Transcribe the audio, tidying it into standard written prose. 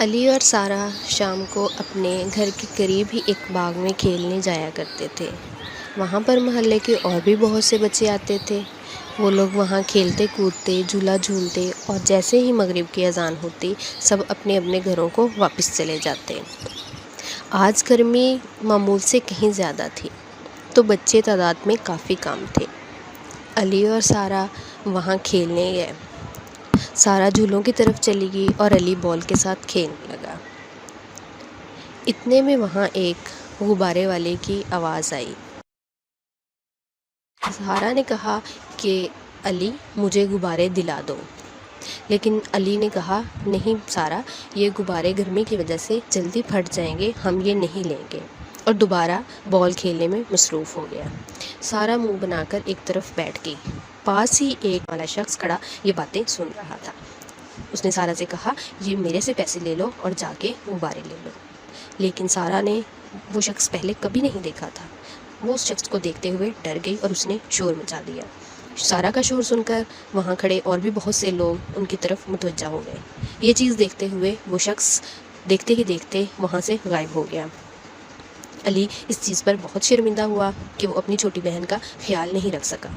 علی اور سارہ شام کو اپنے گھر کے قریب ہی ایک باغ میں کھیلنے جایا کرتے تھے۔ وہاں پر محلے کے اور بھی بہت سے بچے آتے تھے۔ وہ لوگ وہاں کھیلتے کودتے، جھولا جھولتے اور جیسے ہی مغرب کی اذان ہوتی سب اپنے اپنے گھروں کو واپس چلے جاتے۔ آج گرمی معمول سے کہیں زیادہ تھی تو بچے تعداد میں کافی کم تھے۔ علی اور سارہ وہاں کھیلنے گئے۔ سارہ جھولوں کی طرف چلی گئی اور علی بال کے ساتھ کھیلنے لگا۔ اتنے میں وہاں ایک غبارے والے کی آواز آئی۔ سارہ نے کہا کہ علی مجھے غبارے دلا دو، لیکن علی نے کہا نہیں سارہ، یہ غبارے گرمی کی وجہ سے جلدی پھٹ جائیں گے، ہم یہ نہیں لیں گے، اور دوبارہ بال کھیلنے میں مصروف ہو گیا۔ سارہ منہ بنا کر ایک طرف بیٹھ گئی۔ پاس ہی ایک والا شخص کھڑا یہ باتیں سن رہا تھا۔ اس نے سارہ سے کہا یہ میرے سے پیسے لے لو اور جا کے غبارے لے لو، لیکن سارہ نے وہ شخص پہلے کبھی نہیں دیکھا تھا۔ وہ اس شخص کو دیکھتے ہوئے ڈر گئی اور اس نے شور مچا دیا۔ سارہ کا شور سن کر وہاں کھڑے اور بھی بہت سے لوگ ان کی طرف متوجہ ہو گئے۔ یہ چیز دیکھتے ہوئے وہ شخص دیکھتے ہی دیکھتے وہاں سے غائب ہو گیا۔ علی اس چیز پر بہت شرمندہ ہوا کہ وہ اپنی چھوٹی بہن کا خیال نہیں رکھ سکا۔